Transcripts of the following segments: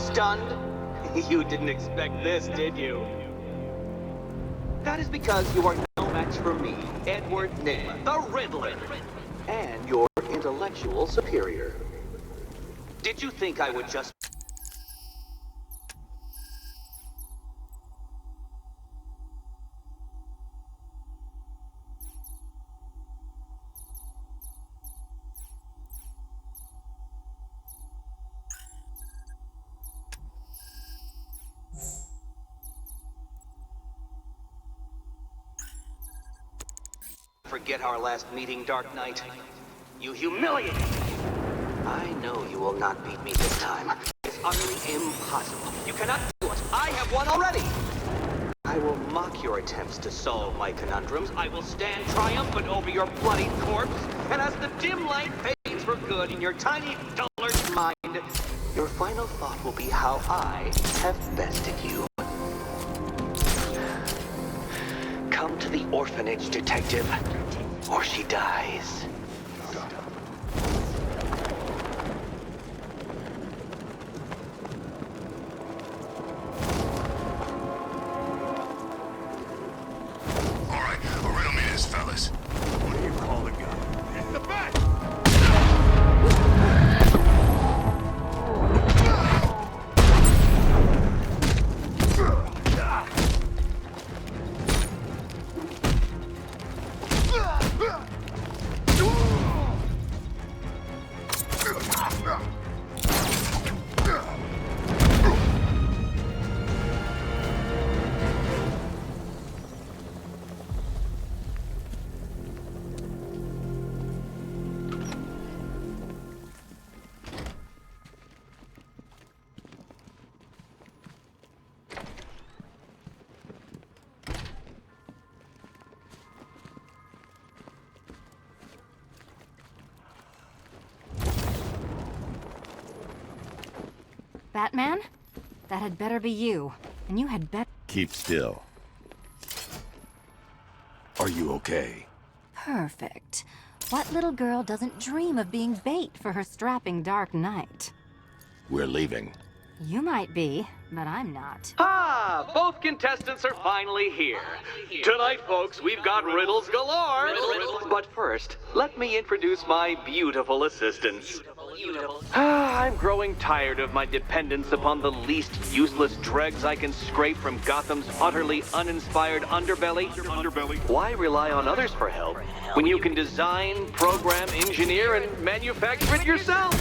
stunned? You didn't expect this, did you? That is because you are no match for me, Edward Nygma, the Riddler, and your intellectual superior. Did you think I would just... forget our last meeting, Dark Knight? You humiliated me! I know you will not beat me this time. It's utterly impossible. You cannot do it. I have won already! I will mock your attempts to solve my conundrums. I will stand triumphant over your bloodied corpse. And as the dim light fades for good in your tiny, dullard mind, your final thought will be how I have bested you. Come to the orphanage, detective, or she dies. All right, riddle me this, fellas. What do you call the gun? Hit the back! Batman? That had better be you. And you had better... Keep still. Are you okay? Perfect. What little girl doesn't dream of being bait for her strapping Dark Knight? We're leaving. You might be, but I'm not. Ah, both contestants are finally here. Tonight, folks, we've got riddles galore. But first, let me introduce my beautiful assistants. I'm growing tired of my dependence upon the least useless dregs I can scrape from Gotham's utterly uninspired underbelly. Why rely on others for help when you can design, program, engineer, and manufacture it yourself?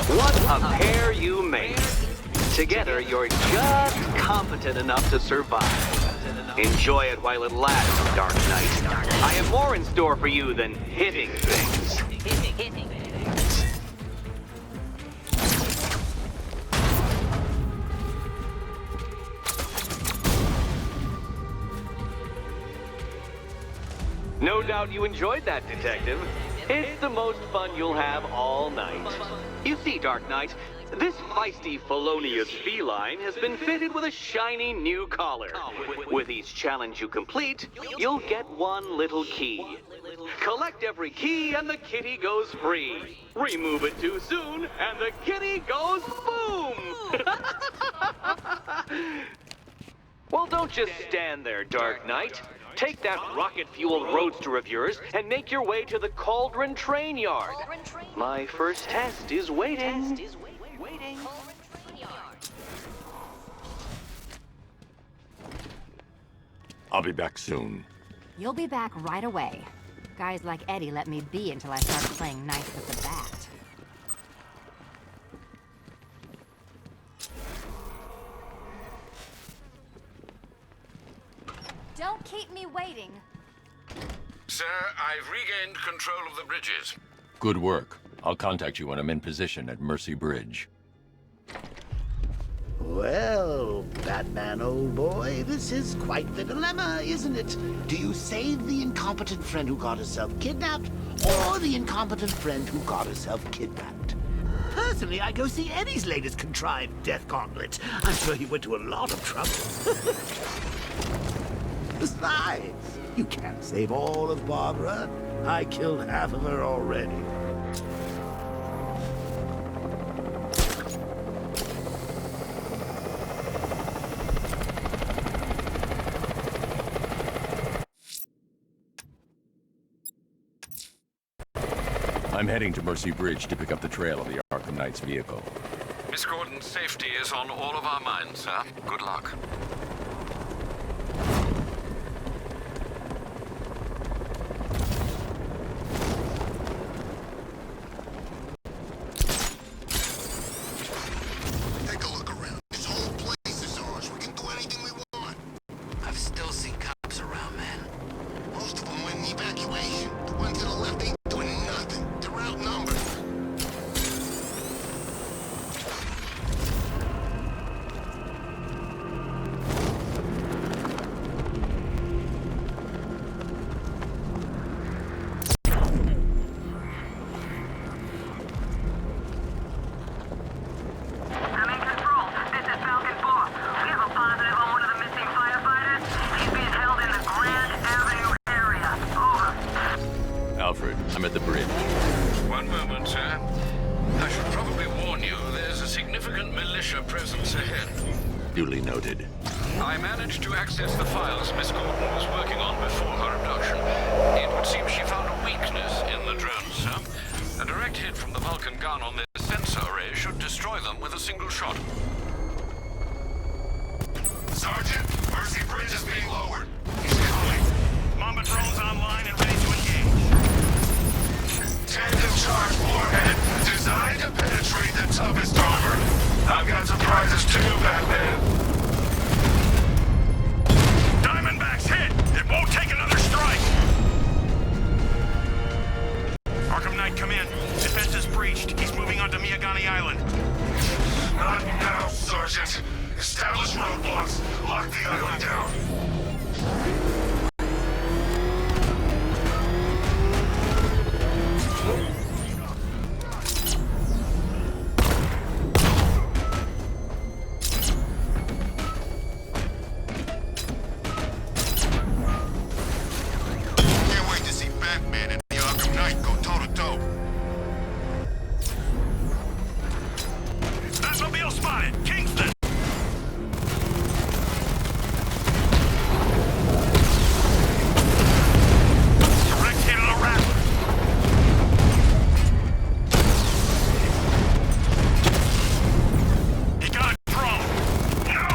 What a pair you make. Together, you're just competent enough to survive. Enjoy it while it lasts, Dark Knight. I have more in store for you than hitting things. No doubt you enjoyed that, Detective. It's the most fun you'll have all night. You see, Dark Knight, this feisty, felonious feline has been fitted with a shiny new collar. With each challenge you complete, you'll get one little key. Collect every key and the kitty goes free. Remove it too soon and the kitty goes boom! Well, don't just stand there, Dark Knight. Take that rocket-fueled roadster of yours and make your way to the Cauldron Train Yard. My first test is waiting. I'll be back soon. You'll be back right away. Guys like Eddie let me be until I started playing nice with the bat. Don't keep me waiting. Sir, I've regained control of the bridges. Good work. I'll contact you when I'm in position at Mercy Bridge. Well, Batman, old boy, this is quite the dilemma, isn't it? Do you save the incompetent friend who got herself kidnapped, or the incompetent friend who got herself kidnapped? Personally, I go see Eddie's latest contrived death gauntlet. I'm sure he went to a lot of trouble. Besides, You can't save all of Barbara. I killed half of her already. I'm heading to Mercy Bridge to pick up the trail of the Arkham Knight's vehicle. Miss Gordon's safety is on all of our minds, sir. Good luck. Take a look around. This whole place is ours. We can do anything we want. I've still seen cops around, man. Most of them went in evacuation. The ones to the left ain't doing nothing. They're outnumbered. I'm in control. This is Falcon 4. We have a positive on one of the missing firefighters. He's being held in the Grand Avenue area. Over. Alfred, I'm at the bridge. One moment, sir. I should probably warn you, there's a significant militia presence ahead. Duly noted. I managed to access the files Miss Gordon was working on before her abduction. It would seem she found a weakness in the drones, sir. A direct hit from the Vulcan gun on their sensor array should destroy them with a single shot. Sergeant, Mercy Bridge is being lowered. He's coming. Mamba drones online and ready to engage. Tandem charge warhead, designed to penetrate the toughest armor. I've got surprises too, Batman. Diamondbacks hit! It won't take another strike! Arkham Knight, come in. Defense is breached. He's moving onto Miyagani Island. Not now, Sergeant. Establish roadblocks. Lock the island down. Can't wait to see Batman and the Arkham Knight go toe-to-toe. Batmobile spotted! Kingston! Direct hit on a Rattler. He got a drone. No!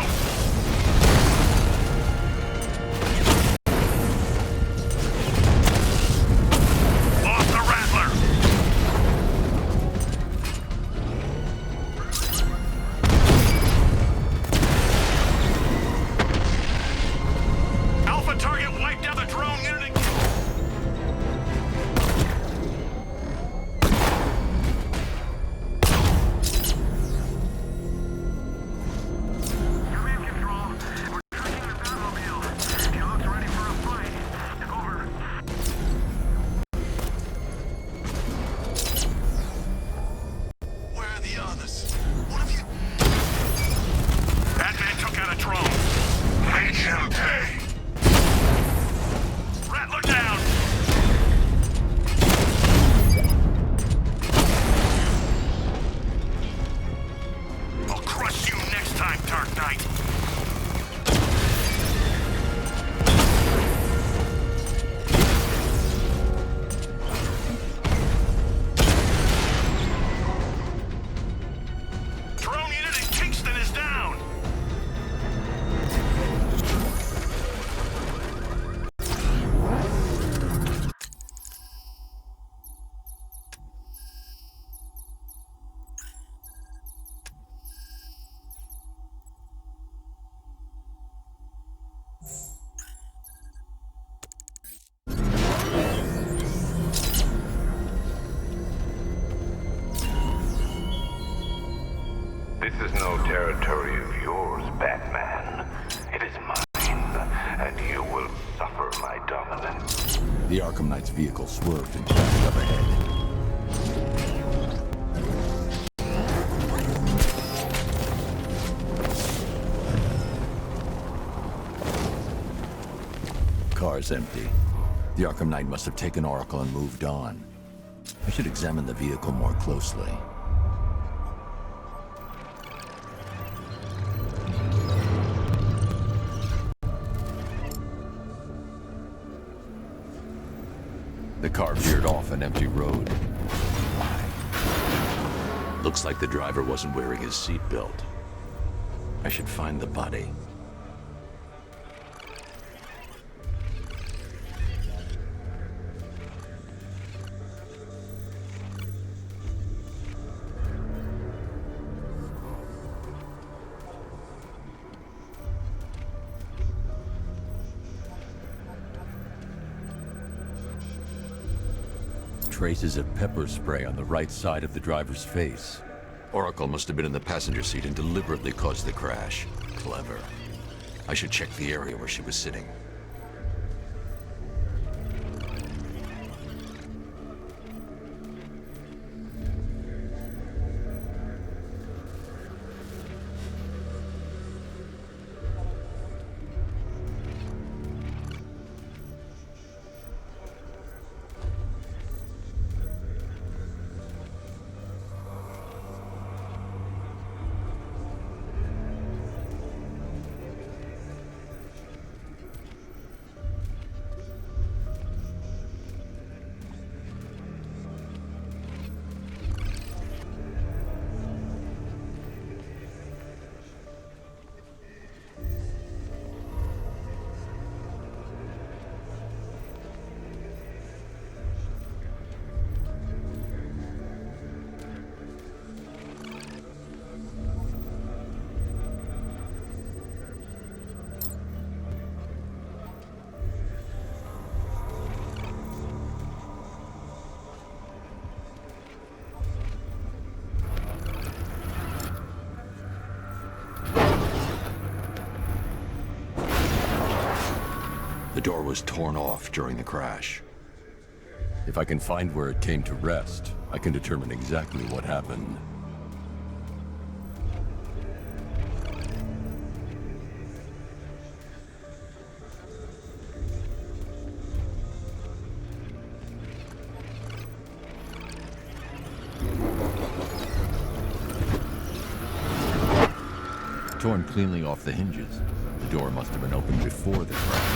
Lost the Rattler. Alpha target wiped out the drone unit and you're in control. We're tracking the Batmobile. He looks ready for a fight. Over. Where are the others? What have you... Batman took out a drone. Make him pay. Rattler down. I'll crush you next time, Dark Knight. Drone unit in Kingston is down. This is no territory of yours, Batman. It is mine, and you will suffer my dominance. The Arkham Knight's vehicle swerved and crashed up ahead. Car's car's empty. The Arkham Knight must have taken Oracle and moved on. I should examine the vehicle more closely. The car veered off an empty road. Why? Looks like the driver wasn't wearing his seatbelt. I should find the body. Traces of pepper spray on the right side of the driver's face. Oracle must have been in the passenger seat and deliberately caused the crash. Clever. I should check the area where she was sitting. The door was torn off during the crash. If I can find where it came to rest, I can determine exactly what happened. Torn cleanly off the hinges. The door must have been opened before the crash.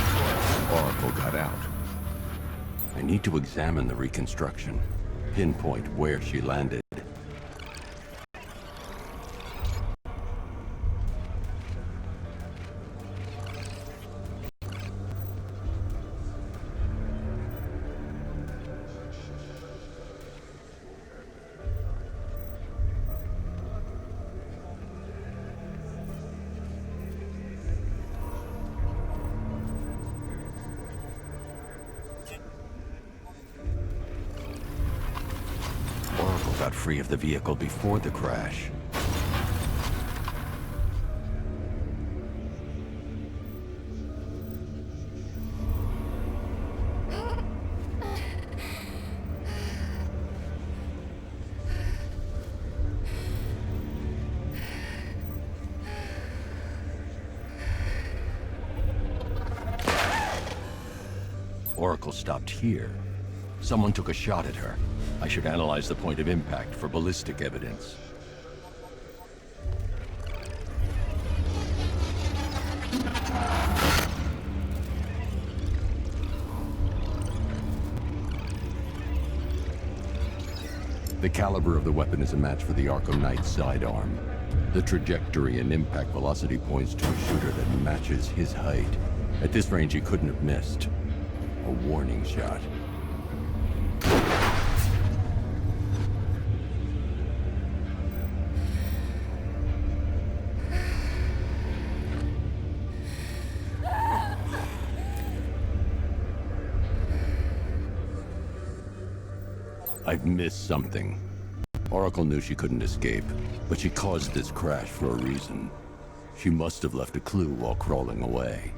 Oracle got out. I need to examine the reconstruction, pinpoint where she landed. Got free of the vehicle before the crash. Oracle stopped here. Someone took a shot at her. I should analyze the point of impact for ballistic evidence. The caliber of the weapon is a match for the Arkham Knight's sidearm. The trajectory and impact velocity points to a shooter that matches his height. At this range, he couldn't have missed. A warning shot. I've missed something. Oracle knew she couldn't escape, but she caused this crash for a reason. She must have left a clue while crawling away.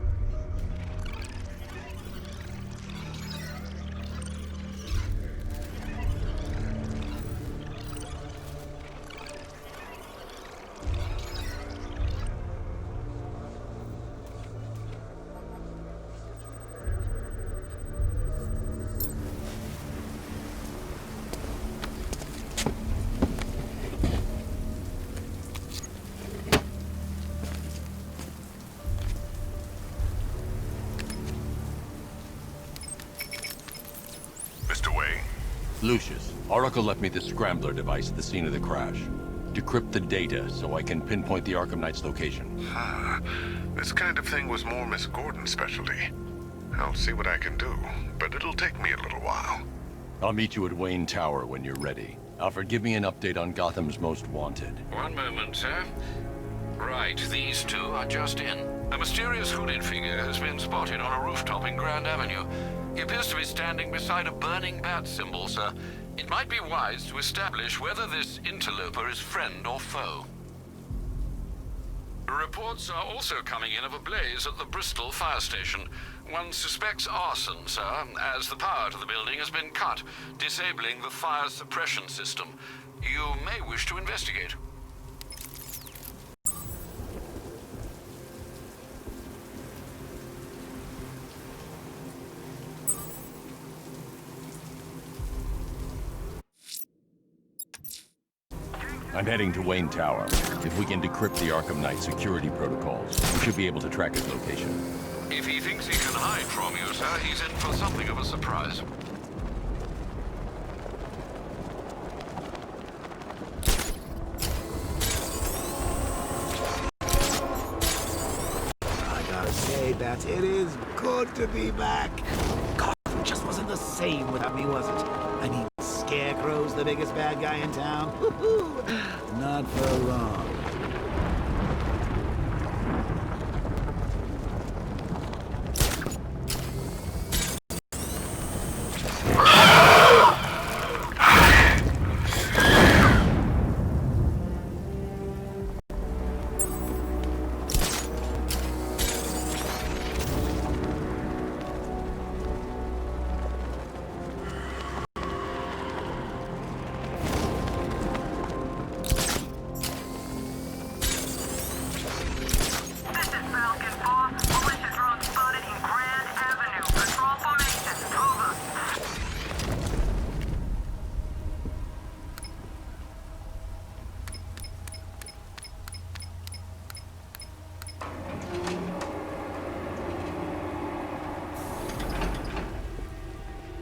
Lucius, Oracle left me the Scrambler device at the scene of the crash. Decrypt the data so I can pinpoint the Arkham Knight's location. This kind of thing was more Miss Gordon's specialty. I'll see what I can do, but it'll take me a little while. I'll meet you at Wayne Tower when you're ready. Alfred, give me an update on Gotham's Most Wanted. One moment, sir. Right, these two are just in. A mysterious hooded figure has been spotted on a rooftop in Grand Avenue. He appears to be standing beside a burning bat symbol, sir. It might be wise to establish whether this interloper is friend or foe. Reports are also coming in of a blaze at the Bristol fire station. One suspects arson, sir, as the power to the building has been cut, disabling the fire suppression system. You may wish to investigate. I'm heading to Wayne Tower. If we can decrypt the Arkham Knight security protocols, we should be able to track his location. If he thinks he can hide from you, sir, he's in for something of a surprise. I gotta say, Bats, it is good to be back. Gotham just wasn't the same without me, was it? I mean, Scarecrow's the biggest bad guy in town. Not for long.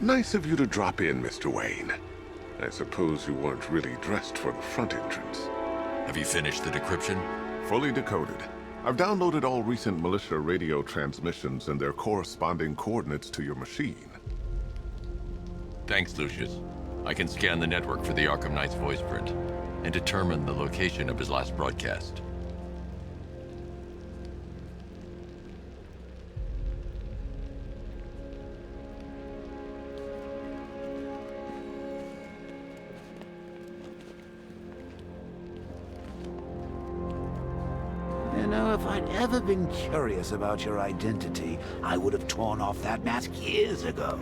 Nice of you to drop in, Mr. Wayne. I suppose you weren't really dressed for the front entrance. Have you finished the decryption? Fully decoded. I've downloaded all recent militia radio transmissions and their corresponding coordinates to your machine. Thanks, Lucius. I can scan the network for the Arkham Knight's voice print and determine the location of his last broadcast. You know, if I'd ever been curious about your identity, I would have torn off that mask years ago.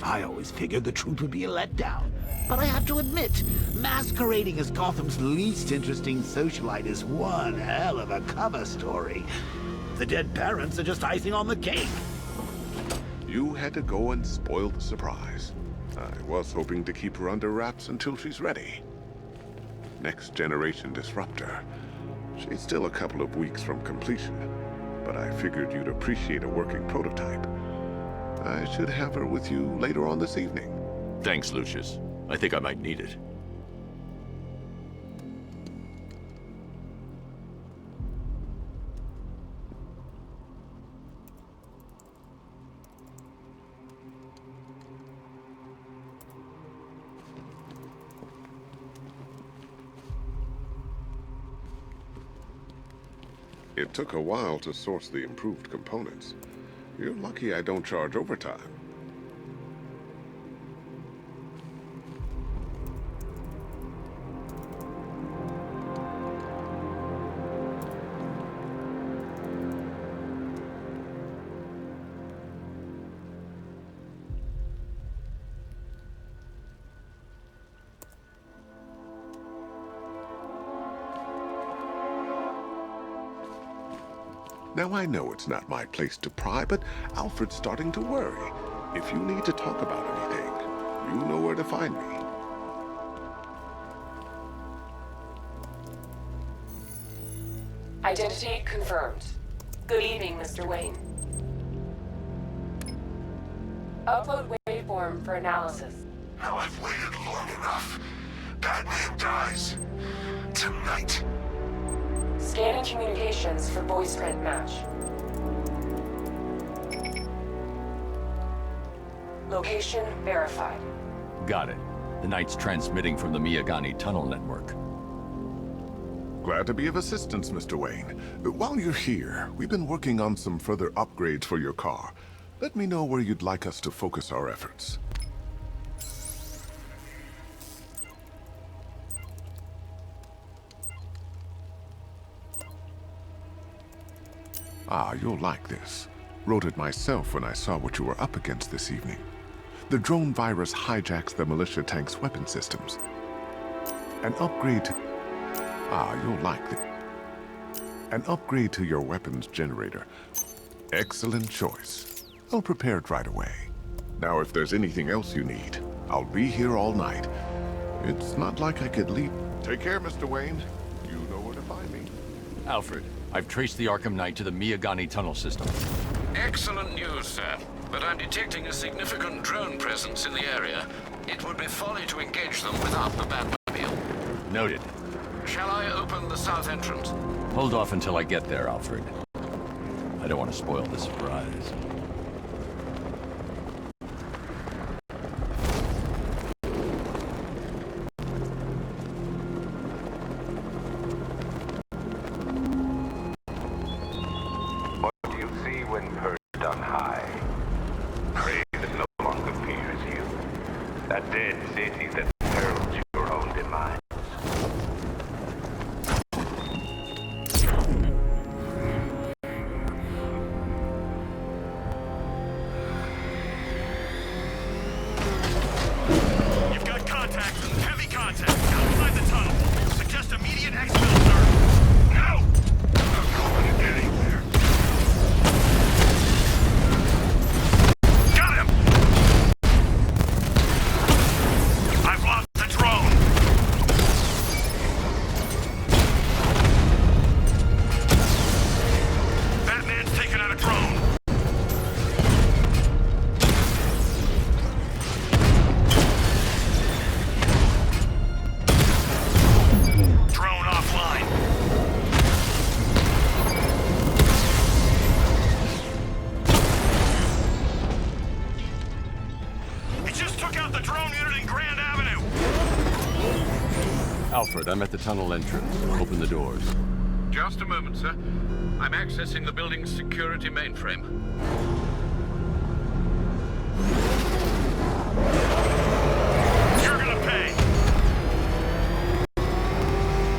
I always figured the truth would be a letdown. But I have to admit, masquerading as Gotham's least interesting socialite is one hell of a cover story. The dead parents are just icing on the cake. You had to go and spoil the surprise. I was hoping to keep her under wraps until she's ready. Next generation disruptor. She's still a couple of weeks from completion, but I figured you'd appreciate a working prototype. I should have her with you later on this evening. Thanks, Lucius. I think I might need it. It took a while to source the improved components. You're lucky I don't charge overtime. Now, I know it's not my place to pry, but Alfred's starting to worry. If you need to talk about anything, you know where to find me. Identity confirmed. Good evening, Mr. Wayne. Upload waveform for analysis. Now I've waited long enough. Batman dies. Tonight. Scanning communications for voice print match. Location verified. Got it. The Knight's transmitting from the Miyagani tunnel network. Glad to be of assistance, Mr. Wayne. While you're here, we've been working on some further upgrades for your car. Let me know where you'd like us to focus our efforts. Ah, you'll like this. Wrote it myself when I saw what you were up against this evening. The drone virus hijacks the militia tank's weapon systems. An upgrade to... Ah, you'll like this. An upgrade to your weapons generator. Excellent choice. I'll prepare it right away. Now, if there's anything else you need, I'll be here all night. It's not like I could leave. Take care, Mr. Wayne. You know where to find me. Alfred, I've traced the Arkham Knight to the Miyagani tunnel system. Excellent news, sir. But I'm detecting a significant drone presence in the area. It would be folly to engage them without the Batmobile. Noted. Shall I open the south entrance? Hold off until I get there, Alfred. I don't want to spoil the surprise. What do you see when perched on high? Prey that no longer fears you. A dead city that heralds your own demise. You've got contact. Heavy contact. Outside the tunnel. Suggest immediate exfil, sir. No! I'm going anywhere. Got him! I've lost the drone. Batman's taken out a drone. Drone offline. He just took out the drone unit in Grand Avenue. Alfred, I'm at the tunnel entrance. Open the doors. Just a moment, sir. I'm accessing the building's security mainframe. You're gonna pay.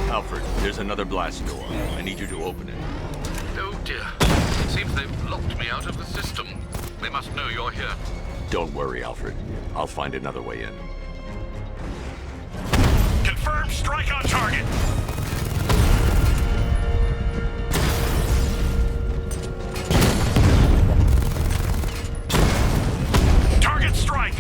Alfred, there's another blast door. I need you to open it. Oh dear. It seems they've locked me out of the system. They must know you're here. Don't worry, Alfred. I'll find another way in. Confirm strike on target. Target strike.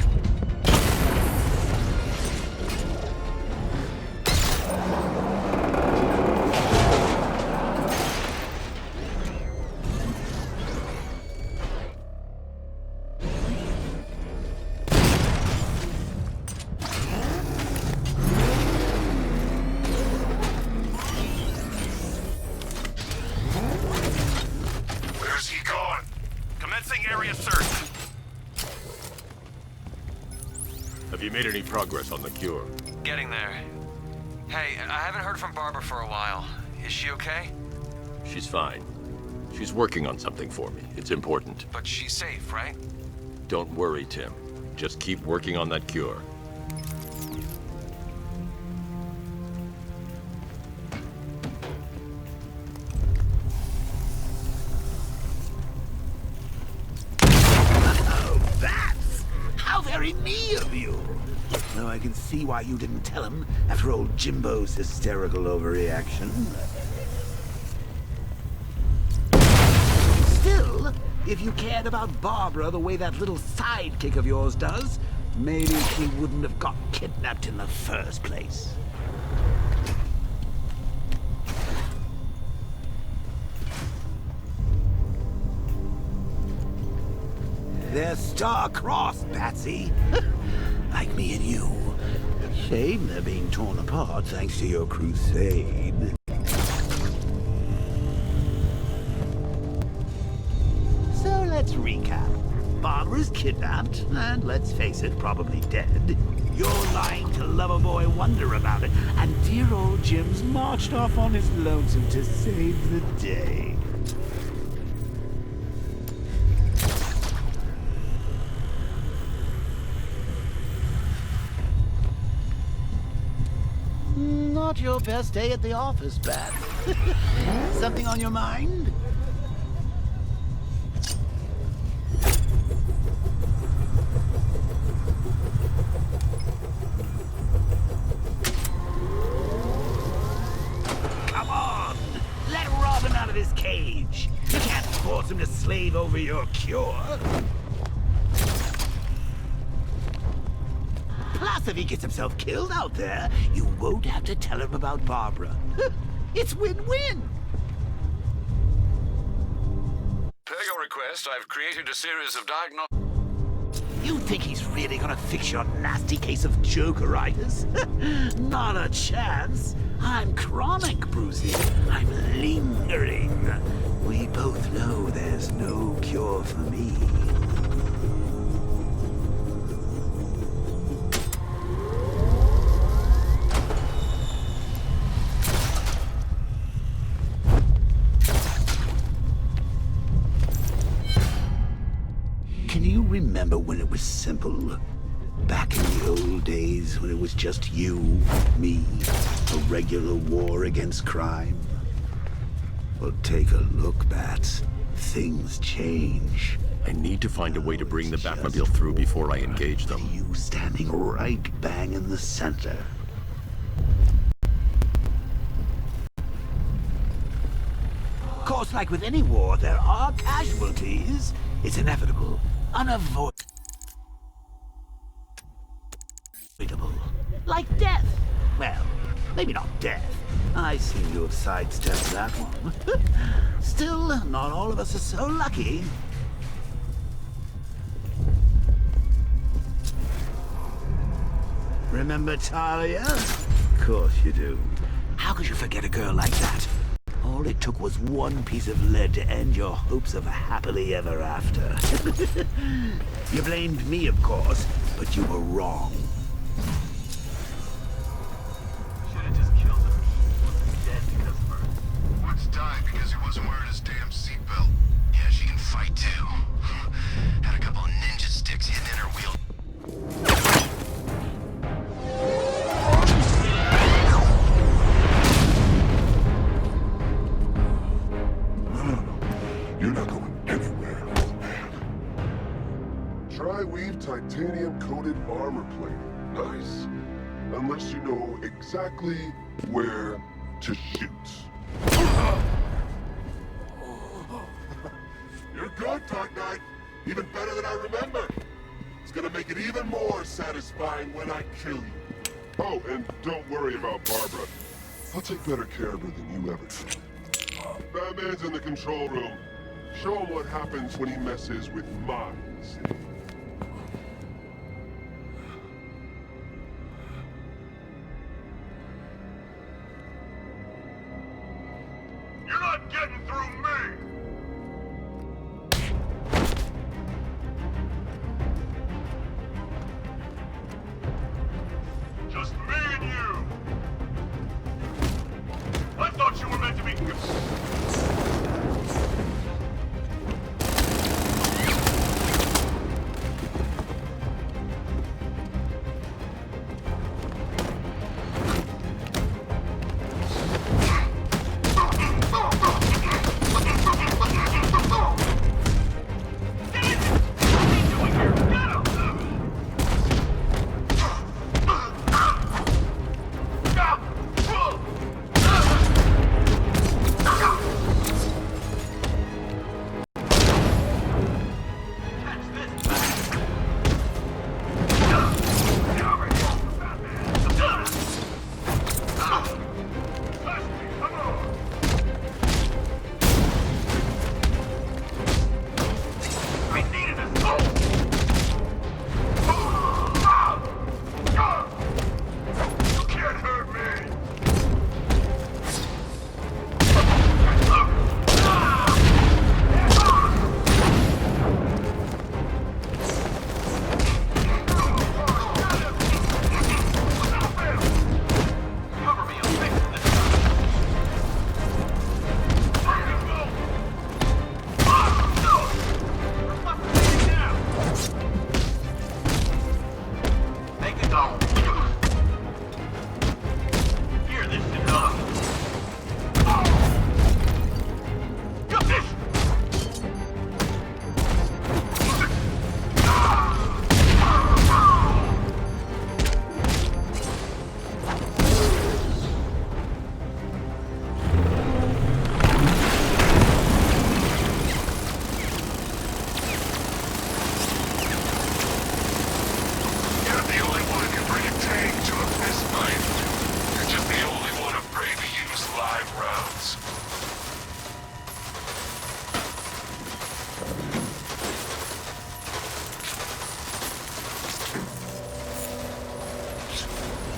Where's he gone? Commencing area search. Have you made any progress on the cure? Getting there. Hey, I haven't heard from Barbara for a while. Is she okay? She's fine. She's working on something for me. It's important. But she's safe, right? Don't worry, Tim. Just keep working on that cure. Oh, that's how very me of you. Though I can see why you didn't tell him after old Jimbo's hysterical overreaction. Still, if you cared about Barbara the way that little sidekick of yours does, maybe she wouldn't have got kidnapped in the first place. They're star-crossed, Patsy. like me and you. Shame they're being torn apart thanks to your crusade. So let's recap. Barbara's kidnapped, and let's face it, probably dead. You're lying to Loverboy Wonder about it, and dear old Jim's marched off on his lonesome to save the day. Not your best day at the office, Bat. Something on your mind? Come on! Let Robin out of his cage! You can't force him to slave over your cure! Plus, if he gets himself killed out there, you won't have to tell him about Barbara. It's win-win! Per your request, I've created a series of You think he's really gonna fix your nasty case of jokeritis? Not a chance. I'm chronic, Brucey. I'm lingering. We both know there's no cure for me. Can you remember when it was simple? Back in the old days when it was just you, me, a regular war against crime? Well, take a look, Bats. Things change. I need to find a way to bring the Batmobile through before I engage them. You standing right bang in the center. Of course, like with any war, there are casualties. It's inevitable, unavoidable. Like death. Well, maybe not death. I seem to have sidestepped that one. Still, not all of us are so lucky. Remember Talia? Of course you do. How could you forget a girl like that? All it took was one piece of lead to end your hopes of a happily ever after. You blamed me, of course, but you were wrong. Should've just killed him. He's dead because of her. Woods died because he wasn't wearing his damn seatbelt. Yeah, she can fight too. Had a couple of ninja sticks hidden in her wheel. You're not going anywhere, old man. Tri-weave titanium-coated armor plate. Nice. Unless you know exactly where to shoot. You're good, Dark Knight. Even better than I remember. It's gonna make it even more satisfying when I kill you. Oh, and don't worry about Barbara. I'll take better care of her than you ever did. Batman's in the control room. Show him what happens when he messes with my city. You're not getting through me! Just me and you! I thought you were meant to be...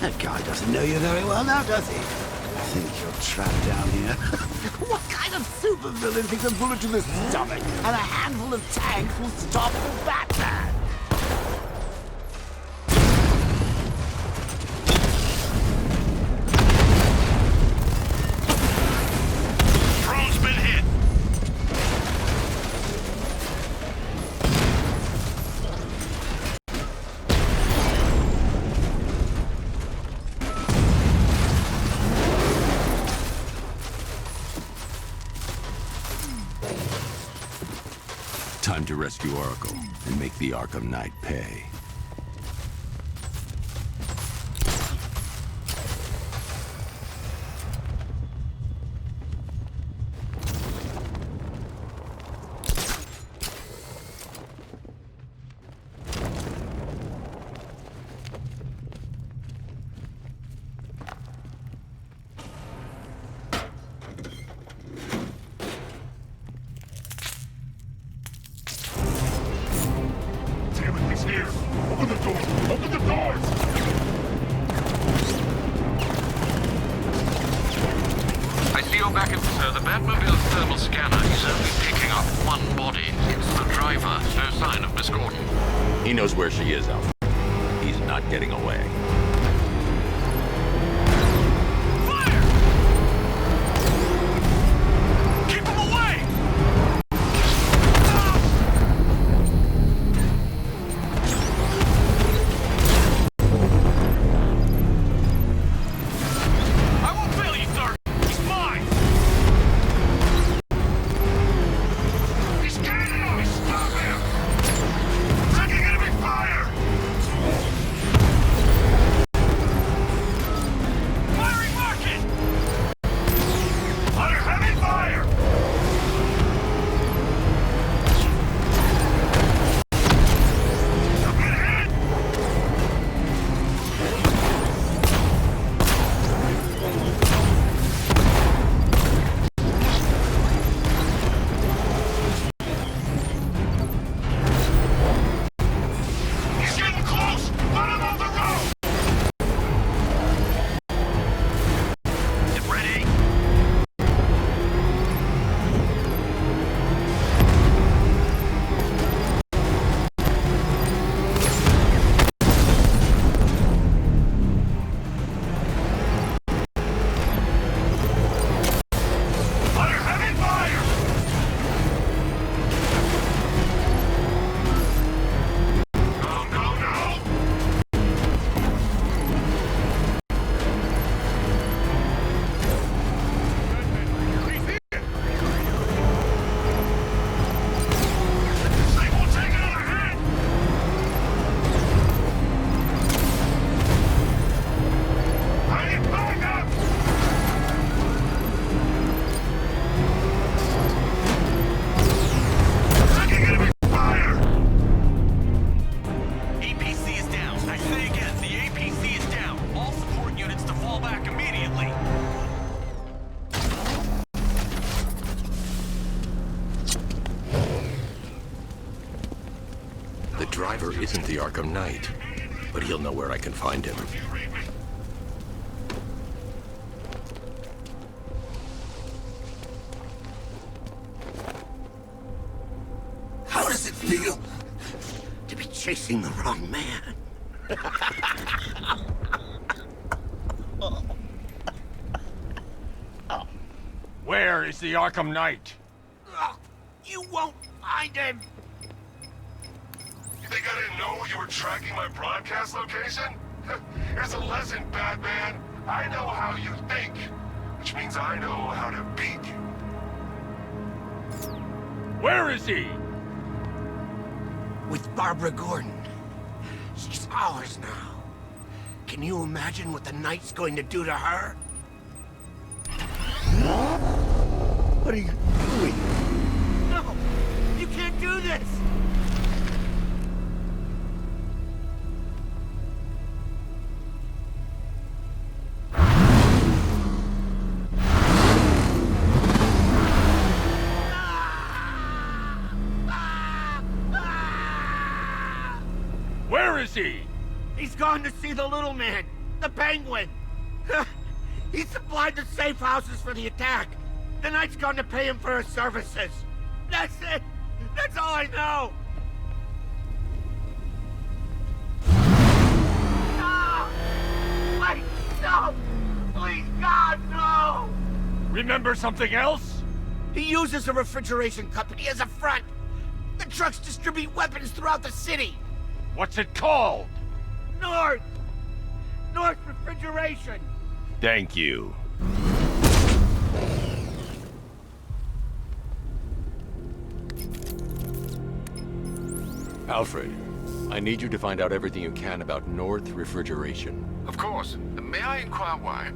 That guy doesn't know you very well now, does he? I think you're trapped down here. What kind of supervillain thinks a bullet to the stomach and a handful of tanks will stop the Batman? Drone's been hit. Time to rescue Arkham and make the Arkham Knight pay. He's here. Open the door. Open the doors. I see you're back in, sir. The Batmobile's thermal scanner is only picking up one body. It's the driver. No sign of Miss Gordon. He knows where she is, Alfred. He's not getting away. Keep him away! I won't fail you, sir. He's mine. He's getting him. Stop him. Taking enemy fire. Firing rocket. Under heavy fire. I'm getting hit. He's getting close. Let him off the road. Get ready. Under heavy fire. No, no, no. They won't take another hit. I need backup. Taking enemy fire. APC is down. I say again, the APC is down. All support units to fall back immediately. The driver isn't the Arkham Knight, but he'll know where I can find him. How does it feel to be chasing the wrong man? Where is the Arkham Knight? You won't find him! You think I didn't know you were tracking my broadcast location? Here's a lesson, Batman. I know how you think, which means I know how to beat you. Where is he? With Barbara Gordon. She's ours now. Can you imagine what the Knight's going to do to her? What are you doing? No! You can't do this! Where is he? He's gone to see the little man. The Penguin! He supplied the safe houses for the attack. The Knight's going to pay him for his services. That's it! That's all I know! No! Wait! No! Please, God, no! Remember something else? He uses a refrigeration company as a front. The trucks distribute weapons throughout the city. What's it called? North Refrigeration. Thank you. Alfred, I need you to find out everything you can about North Refrigeration. Of course. May I inquire why?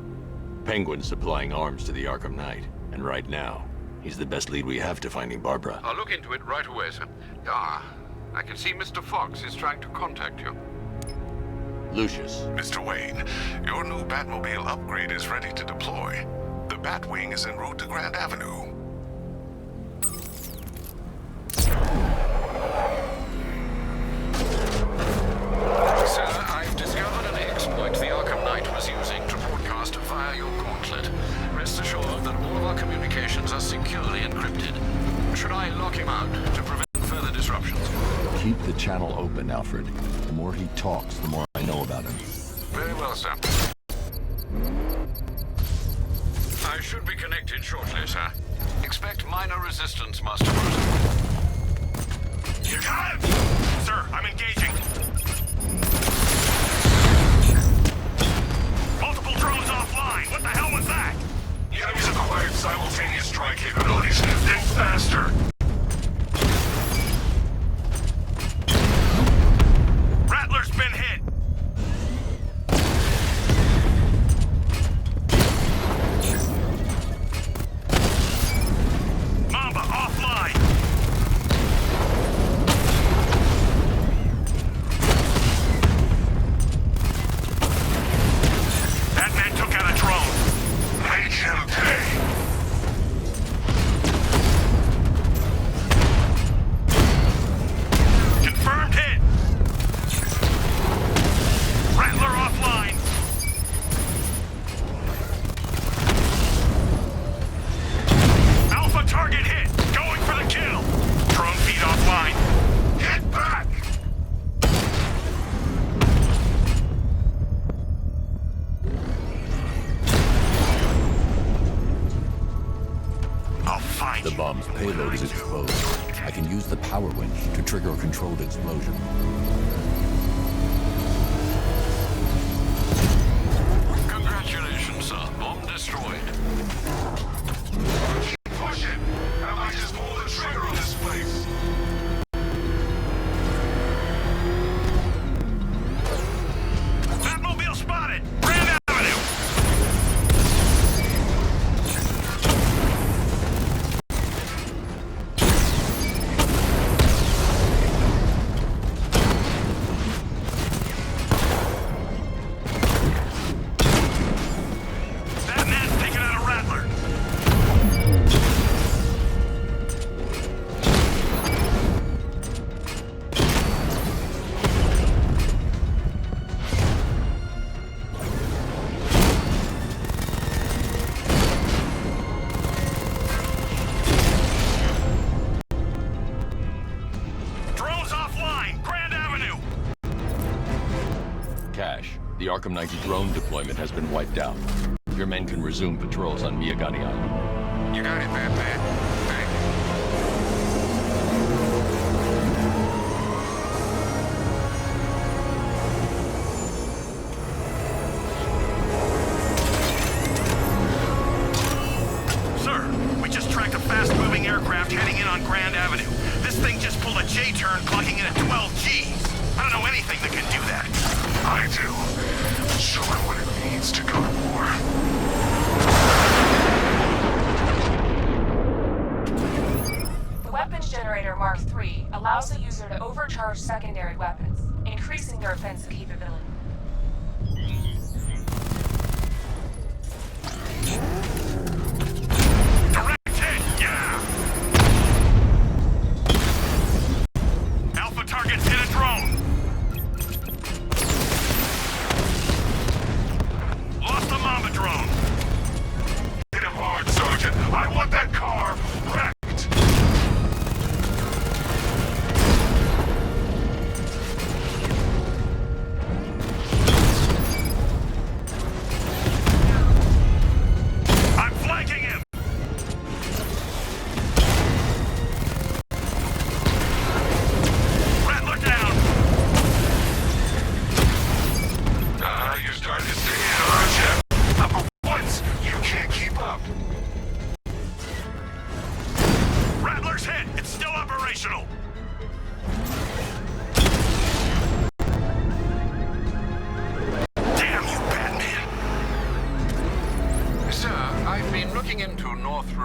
Penguin's supplying arms to the Arkham Knight, and right now, he's the best lead we have to finding Barbara. I'll look into it right away, sir. Ah, I can see Mr. Fox is trying to contact you. Lucius. Mr. Wayne, your new Batmobile upgrade is ready to deploy. The Batwing is en route to Grand Avenue. Sir, I've discovered an exploit the Arkham Knight was using to broadcast via your gauntlet. Rest assured that all of our communications are securely encrypted. Should I lock him out to prevent further disruptions? Keep the channel open, Alfred. The more he talks, the more I know about him. Very well, sir. I should be connected shortly, sir. Expect minor resistance, Master Bruce. You got it! Sir, I'm engaging. Multiple drones offline. What the hell was that? The enemies acquired simultaneous strike capabilities. Think faster. Rattler's been hit. Mamba offline. That man took out a drone. Make him pay. Confirmed hit. Rattler offline. Alpha target hit. Going for the kill. Drone feed offline. Get back! I'll find The you. bomb's payload is exposed. I can use the power winch to trigger a controlled explosion. Congratulations, sir. Bomb destroyed. Keep pushing! I might just pull the trigger on this place. Batmobile spotted. Grand Avenue. That man's taking out a Rattler. Drones offline. Grand Avenue. Cash, the Arkham Knight's drone deployment has been wiped out. Your men can resume patrols on Miyagani Island. You got it, Batman. Thank you. Sir, we just tracked a fast-moving aircraft heading in on Grand Avenue. This thing just pulled a J-turn, clocking in at 12 Gs. I don't know anything that can do that. I do. Show him what it means to go to war. The weapons generator Mark III allows the user to overcharge secondary weapons, increasing their offensive capability. Direct hit, yeah! Alpha targets hit a drone.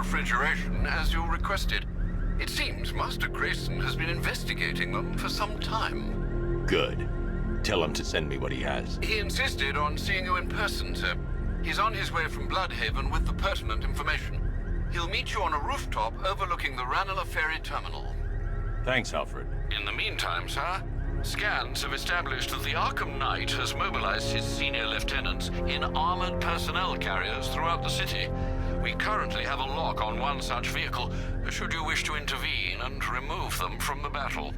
refrigeration as you requested. It seems Master Grayson has been investigating them for some time. Good. Tell him to send me what he has. He insisted on seeing you in person, sir. He's on his way from Bloodhaven with the pertinent information. He'll meet you on a rooftop overlooking the Ranelagh Ferry Terminal. Thanks, Alfred. In the meantime, sir, scans have established that the Arkham Knight has mobilized his senior lieutenants in armored personnel carriers throughout the city. We currently have a lock on one such vehicle, should you wish to intervene and remove them from the battle.